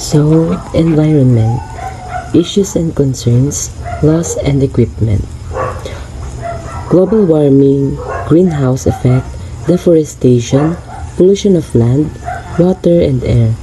So, environment, issues and concerns, laws and equipment. Global warming, greenhouse effect, deforestation, pollution of land, water and air,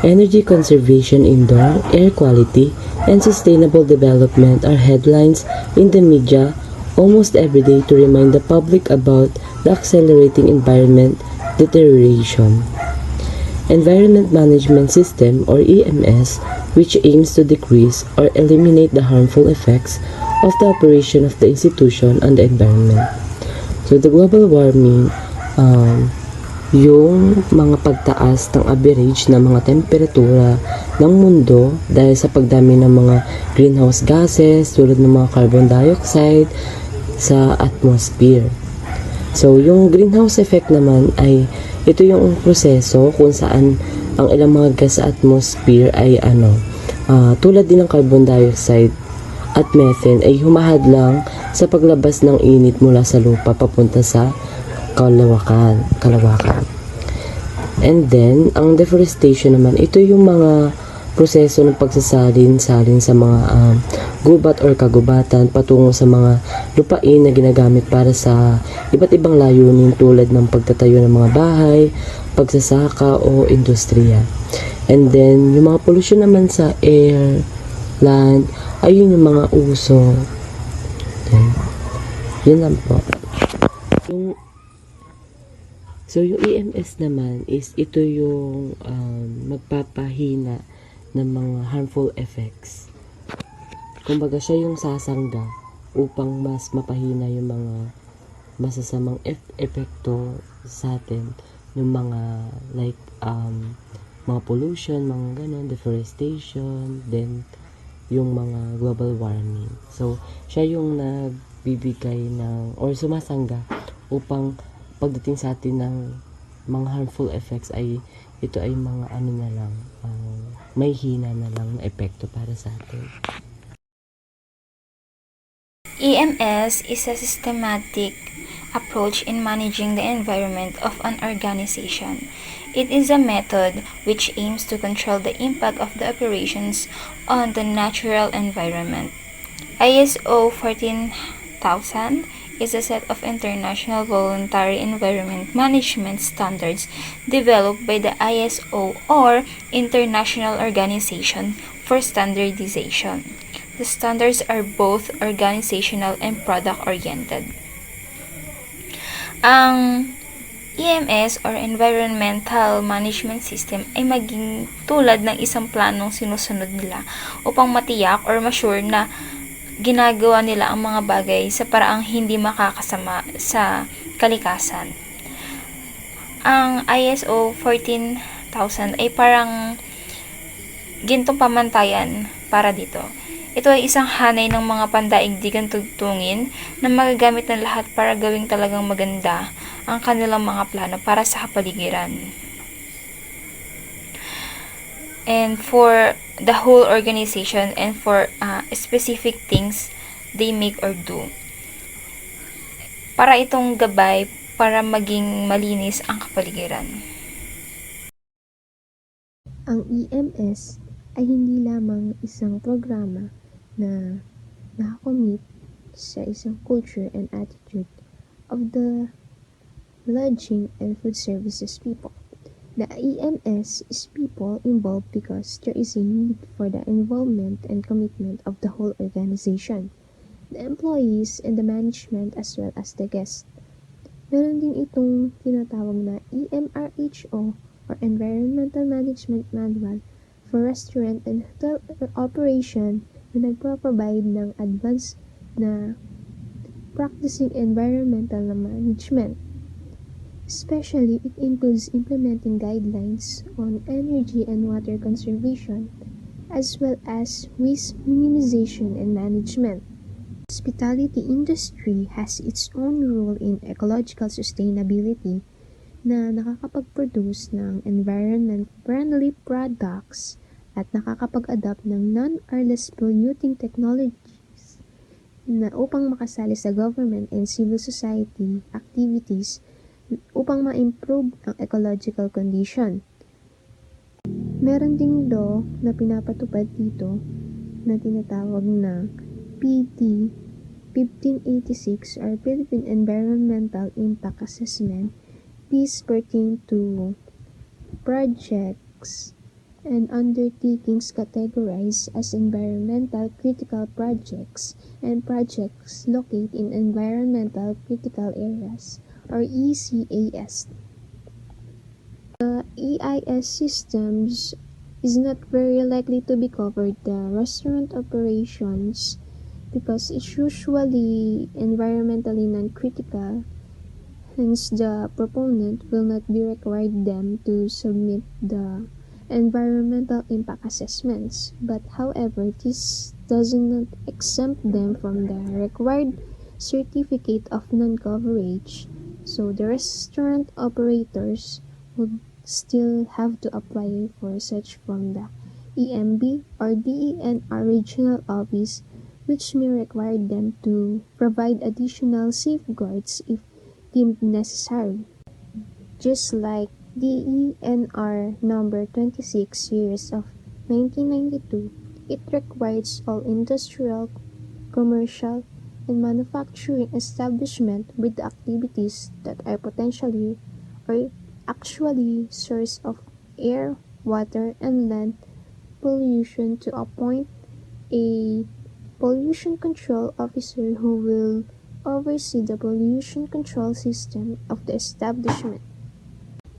energy conservation indoor, air quality, and sustainable development are headlines in the media almost every day to remind the public about the accelerating environment deterioration. Environment Management System or EMS, which aims to decrease or eliminate the harmful effects of the operation of the institution on the environment. So the global warming, yung mga pagtaas ng average ng mga temperatura ng mundo dahil sa pagdami ng mga greenhouse gases tulad ng mga carbon dioxide sa atmosphere. So yung greenhouse effect naman ay ito yung proseso kung saan ang ilang mga gas sa atmosphere ay tulad din ng carbon dioxide at methane ay humahadlang sa paglabas ng init mula sa lupa papunta sa kalawakan. And then, ang deforestation naman, ito yung mga proseso ng pagsasalin-salin sa mga gubat or kagubatan patungo sa mga lupain na ginagamit para sa iba't ibang layunin tulad ng pagtatayo ng mga bahay, pagsasaka o industriya. And then, yung mga pollution naman sa air, land, ayun yung mga uso. Yun lang po. So, yung EMS naman is ito yung magpapahina ng mga harmful effects. Kumbaga, siya yung sasangga upang mas mapahina yung mga masasamang epekto sa atin. Yung mga like mga pollution, mga ganon, deforestation, then yung mga global warming. So, siya yung nagbibigay ng or sumasangga upang pagdating sa atin ng mga harmful effects ay ito ay mga na lang, may hina na lang na epekto para sa atin. EMS is a systematic approach in managing the environment of an organization. It is a method which aims to control the impact of the operations on the natural environment. ISO 14000 is a set of international voluntary environment management standards developed by the ISO or International Organization for Standardization. The standards are both organizational and product-oriented. Ang EMS or Environmental Management System ay maging tulad ng isang planong sinusunod nila upang matiyak or ma-sure na ginagawa nila ang mga bagay sa paraang hindi makakasama sa kalikasan. Ang ISO 14000 ay parang gintong pamantayan para dito. Ito ay isang hanay ng mga pandaigdigang tugtungin na magagamit ng lahat para gawing talagang maganda ang kanilang mga plano para sa kapaligiran. And for the whole organization and for specific things they make or do. Para itong gabay para maging malinis ang kapaligiran. Ang EMS ay hindi lamang isang programa na nakakomit sa isang culture and attitude of the lodging and food services people. The EMS is people involved because there is a need for the involvement and commitment of the whole organization, the employees and the management as well as the guests. Meron din itong tinatawag na EMRHO or Environmental Management Manual for restaurant and hotel operation na nagproprovide ng advanced na practicing environmental management. Especially, it includes implementing guidelines on energy and water conservation, as well as waste minimization and management. The hospitality industry has its own role in ecological sustainability na nakakapag-produce ng environment-friendly products at nakakapag-adapt ng non- or less polluting technologies na upang makasali sa government and civil society activities upang ma-improve ang ecological condition. Meron ding law na pinapatupad dito na tinatawag na PT 1586 or Philippine Environmental Impact Assessment. These pertain to projects and undertakings categorized as environmental critical projects and projects located in environmental critical areas or ECAS. The EIS systems is not very likely to be covered the restaurant operations because it's usually environmentally non-critical. Hence, the proponent will not be required them to submit the environmental impact assessments. But however, this does not exempt them from the required certificate of non-coverage. So the restaurant operators would still have to apply for such from the EMB or DENR regional office, which may require them to provide additional safeguards if deemed necessary. Just like DENR number 26 series of 1992, it requires all industrial, commercial, and manufacturing establishments with activities that are potentially or actually source of air, water, and land pollution to appoint a pollution control officer who will oversee the pollution control system of the establishment.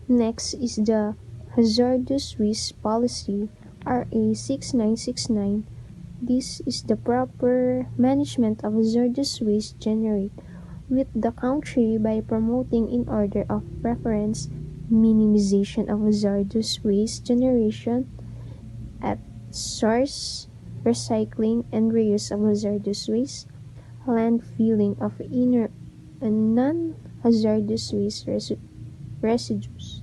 Next is the Hazardous Waste Policy, RA 6969. This is the proper management of hazardous waste generated with the country by promoting in order of preference minimization of hazardous waste generation at source, recycling and reuse of hazardous waste, landfilling of inert and non-hazardous waste residues.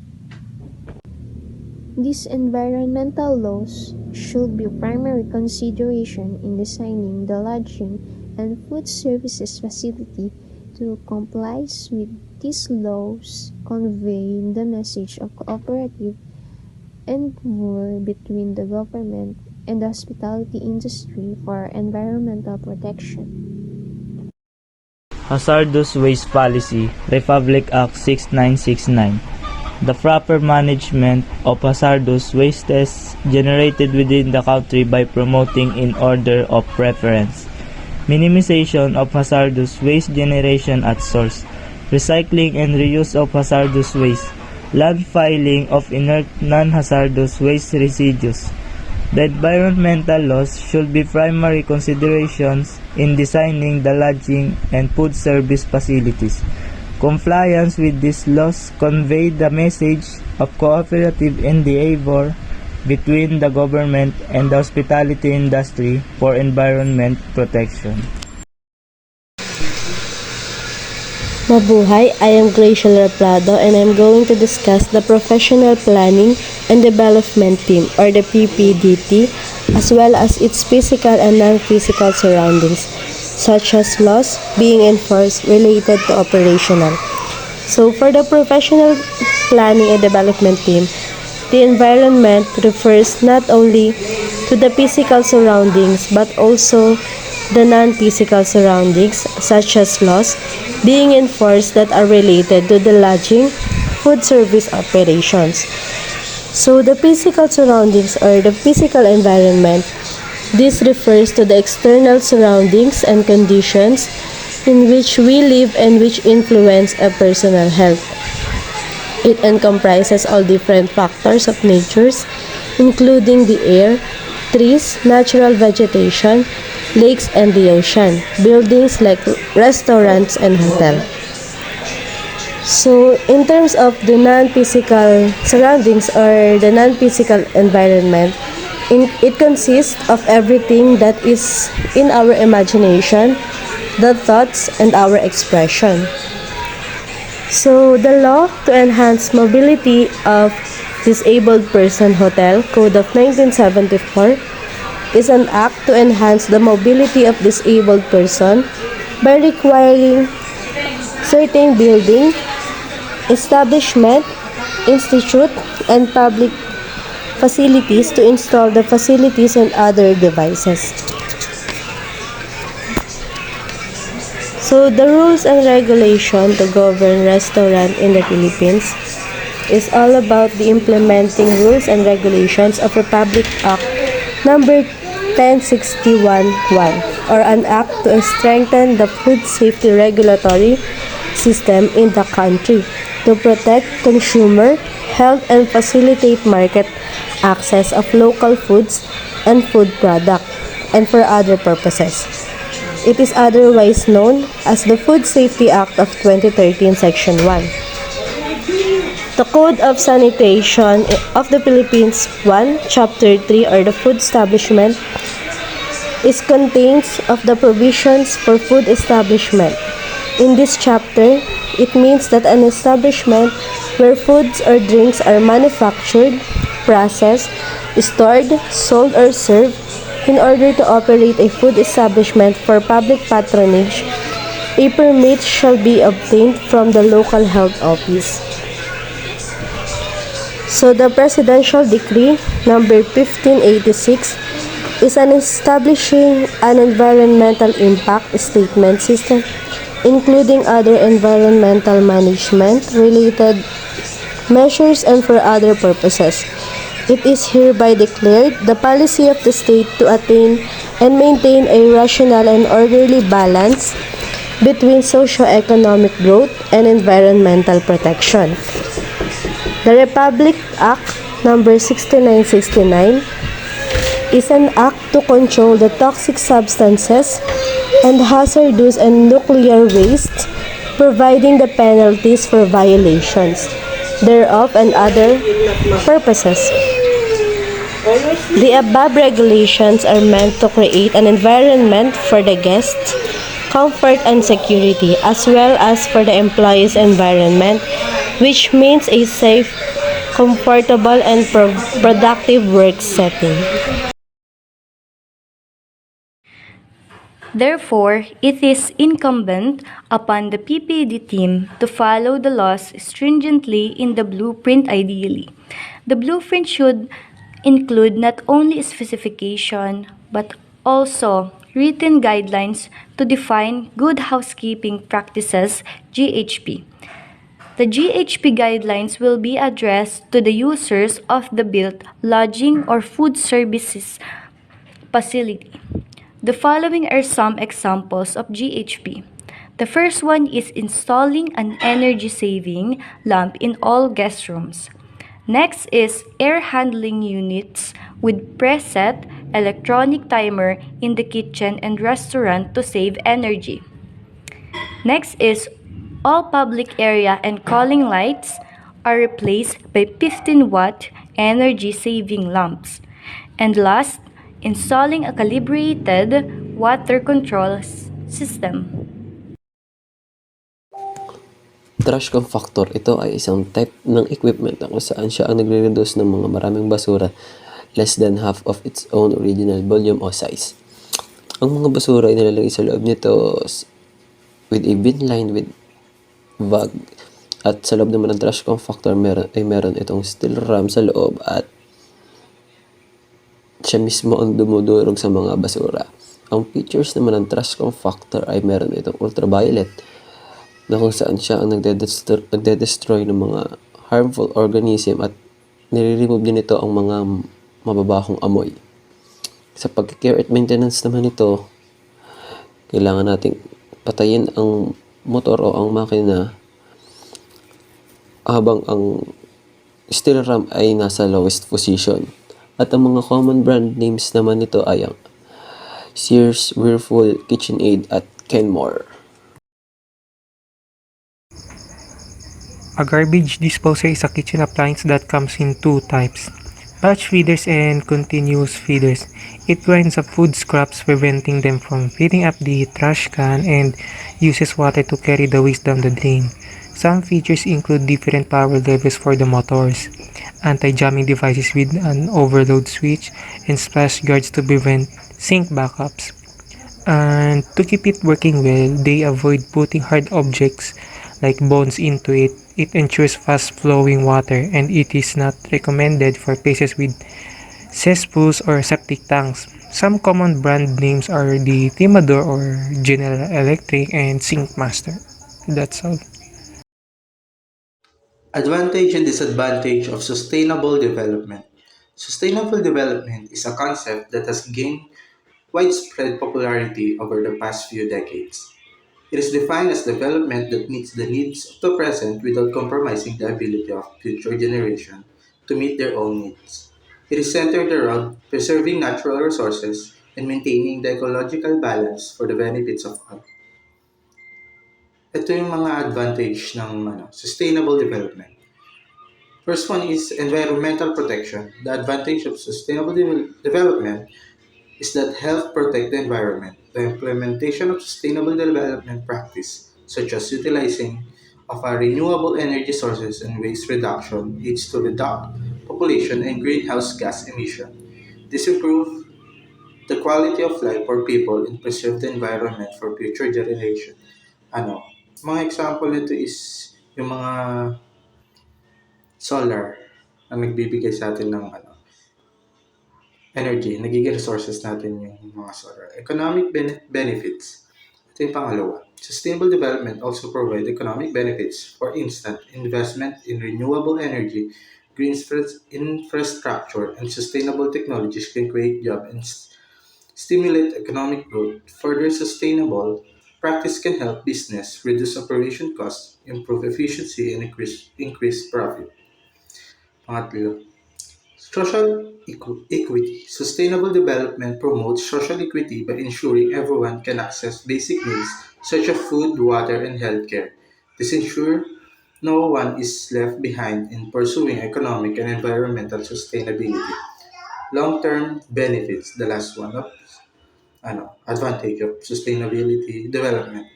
These environmental laws should be primary consideration in designing the lodging and food services facility to comply with these laws, conveying the message of cooperative endeavor between the government and the hospitality industry for environmental protection. Hazardous Waste Policy, Republic Act 6969. The proper management of hazardous wastes generated within the country by promoting in order of preference minimization of hazardous waste generation at source, recycling and reuse of hazardous waste, landfilling of inert non-hazardous waste residues. The environmental laws should be primary considerations in designing the lodging and food service facilities. Compliance with these laws convey the message of cooperative endeavor between the government and the hospitality industry for environment protection. Mabuhay, I am Gracia Raplado and I am going to discuss the Professional Planning and Development Team or the PPDT as well as its physical and non-physical surroundings such as laws being enforced related to operational. So for the Professional Planning and Development Team, the environment refers not only to the physical surroundings but also the non-physical surroundings such as laws being enforced that are related to the lodging, food service operations. So the physical surroundings or the physical environment, this refers to the external surroundings and conditions in which we live and which influence our personal health. It encompasses all different factors of natures, including the air, trees, natural vegetation, lakes and the ocean, buildings like restaurants and hotels. So, in terms of the non-physical surroundings or the non-physical environment, it consists of everything that is in our imagination, the thoughts, and our expression. So, the law to enhance mobility of disabled person hotel, Code of 1974, is an act to enhance the mobility of disabled person by requiring certain building, establishment, institute, and public facilities to install the facilities and other devices. So the rules and regulation to govern restaurant in the Philippines is all about the implementing rules and regulations of Republic Act number 1061-1, or an act to strengthen the food safety regulatory system in the country to protect consumer health and facilitate market access of local foods and food products, and for other purposes. It is otherwise known as the Food Safety Act of 2013, Section 1. The Code of Sanitation of the Philippines 1, Chapter 3, or the Food Establishment, is contains of the provisions for food establishment. In this chapter, it means that an establishment where foods or drinks are manufactured, processed, stored, sold, or served in order to operate a food establishment for public patronage, a permit shall be obtained from the local health office. So the Presidential Decree number 1586 is an establishing an environmental impact statement system, including other environmental management related measures and for other purposes. It is hereby declared the policy of the state to attain and maintain a rational and orderly balance between socio-economic growth and environmental protection. The Republic Act number 6969 is an act to control the toxic substances and hazardous and nuclear waste, providing the penalties for violations thereof and other purposes. The above regulations are meant to create an environment for the guests' comfort and security, as well as for the employees' environment, which means a safe, comfortable, and productive work setting. Therefore, it is incumbent upon the PPD team to follow the laws stringently in the blueprint ideally. The blueprint should include not only specification but also written guidelines to define good housekeeping practices, GHP. The GHP guidelines will be addressed to the users of the built lodging or food services facility. The following are some examples of GHP. The first one is installing an energy-saving lamp in all guest rooms. Next is air handling units with preset electronic timer in the kitchen and restaurant to save energy. Next is all public area and calling lights are replaced by 15-watt energy-saving lamps. And last, installing a calibrated water control system. Trash compactor, ito ay isang type ng equipment na kung saan siya ang nagre-reduce ng mga maraming basura less than half of its own original volume o size. Ang mga basura ay nilalagay sa loob nito with a bin lined with bag. At sa loob naman ng trash compactor meron itong steel ram sa loob at siya mismo ang dumudurog sa mga basura. Ang features naman ng trash compactor ay meron itong ultraviolet na kung saan siya ang nagde-destroy ng mga harmful organism at nire-remove din ito ang mga mababahong amoy. Sa pag-care at maintenance naman ito, kailangan nating patayin ang motor o ang makina habang ang steel ram ay nasa lowest position. At ang mga common brand names naman nito ay ang Sears, Whirlpool, KitchenAid at Kenmore. A garbage disposer is a kitchen appliance that comes in two types, batch feeders and continuous feeders. It grinds up food scraps, preventing them from filling up the trash can, and uses water to carry the waste down the drain. Some features include different power levels for the motors, anti-jamming devices with an overload switch, and splash guards to prevent sink backups. And to keep it working well, they avoid putting hard objects like bones into it. It ensures fast-flowing water, and it is not recommended for places with cesspools or septic tanks. Some common brand names are the Timador or General Electric and Syncmaster. That's all. Advantage and disadvantage of sustainable development. Sustainable development is a concept that has gained widespread popularity over the past few decades. It is defined as development that meets the needs of the present without compromising the ability of future generations to meet their own needs. It is centered around preserving natural resources and maintaining the ecological balance for the benefits of all. Ito yung mga advantage ng sustainable development. First one is environmental protection. The advantage of sustainable development is that help protect the environment. The implementation of sustainable development practice, such as utilizing of our renewable energy sources and waste reduction, aids to reduce population and greenhouse gas emission. This improves the quality of life for people and preserve the environment for future generation. Ano, mga example nito is yung mga solar na nagbibigay sa atin ng energy, nagiging resources natin yung mga solar. Economic benefits. Ito yung pangalawa. Sustainable development also provide economic benefits. For instance, investment in renewable energy, green infrastructure, and sustainable technologies can create jobs and stimulate economic growth. Further sustainable practice can help business reduce operation costs, improve efficiency, and increase profit. Pangatlo, equity. Sustainable development promotes social equity by ensuring everyone can access basic needs such as food, water, and healthcare. This ensures no one is left behind in pursuing economic and environmental sustainability. Long-term benefits, the last one of advantage of sustainability development.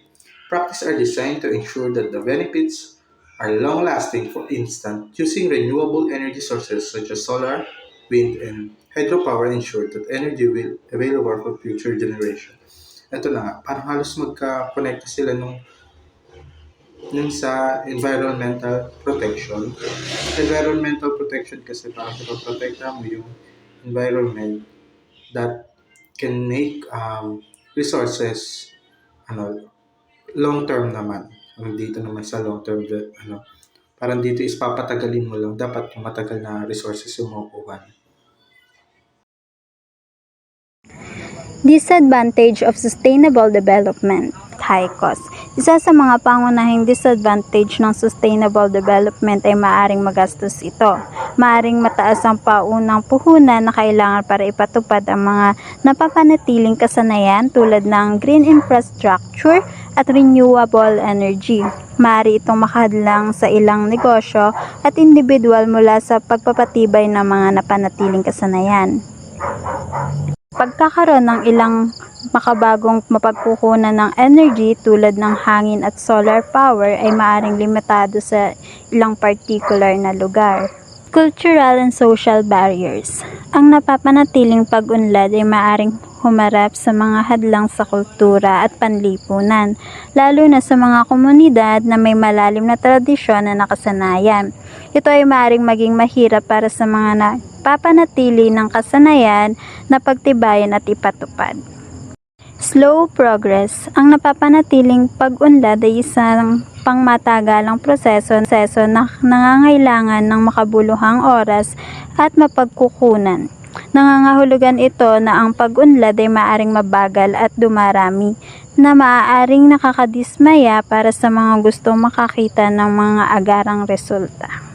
Practices are designed to ensure that the benefits are long-lasting. For instance, using renewable energy sources such as solar, wind, and hydropower ensure that energy will available for future generation. Ito na nga, parang halos magka-connect sila nung sa environmental protection. Environmental protection kasi parang pinoprotekta mo yung environment that can make resources long term naman. Dito naman sa long term parang dito is papatagalin mo lang, dapat yung matagal na resources yung makukuha. Disadvantage of sustainable development, high cost. Isa sa mga pangunahing disadvantage ng sustainable development ay maaring magastos ito. Maaring mataas ang paunang puhunan na kailangan para ipatupad ang mga napapanatiling kasanayan tulad ng green infrastructure at renewable energy. Maaari itong makahadlang sa ilang negosyo at individual mula sa pagpapatibay ng mga napanatiling kasanayan. Pagkakaroon ng ilang makabagong mapagkukunan ng energy tulad ng hangin at solar power ay maaring limitado sa ilang particular na lugar. Cultural and social barriers. Ang napapanatiling pag-unlad ay maaring humarap sa mga hadlang sa kultura at panlipunan, lalo na sa mga komunidad na may malalim na tradisyon na nakasanayan. Ito ay maaaring maging mahirap para sa mga napapanatili ng kasanayan na pagtibayan at ipatupad. Slow progress. Ang napapanatiling pag-unlad ay isang pangmatagalang proseso na nangangailangan ng makabuluhang oras at mapagkukunan. Nangangahulugan ito na ang pag-unlad ay maaaring mabagal at dumarami, na maaaring nakakadismaya para sa mga gustong makakita ng mga agarang resulta.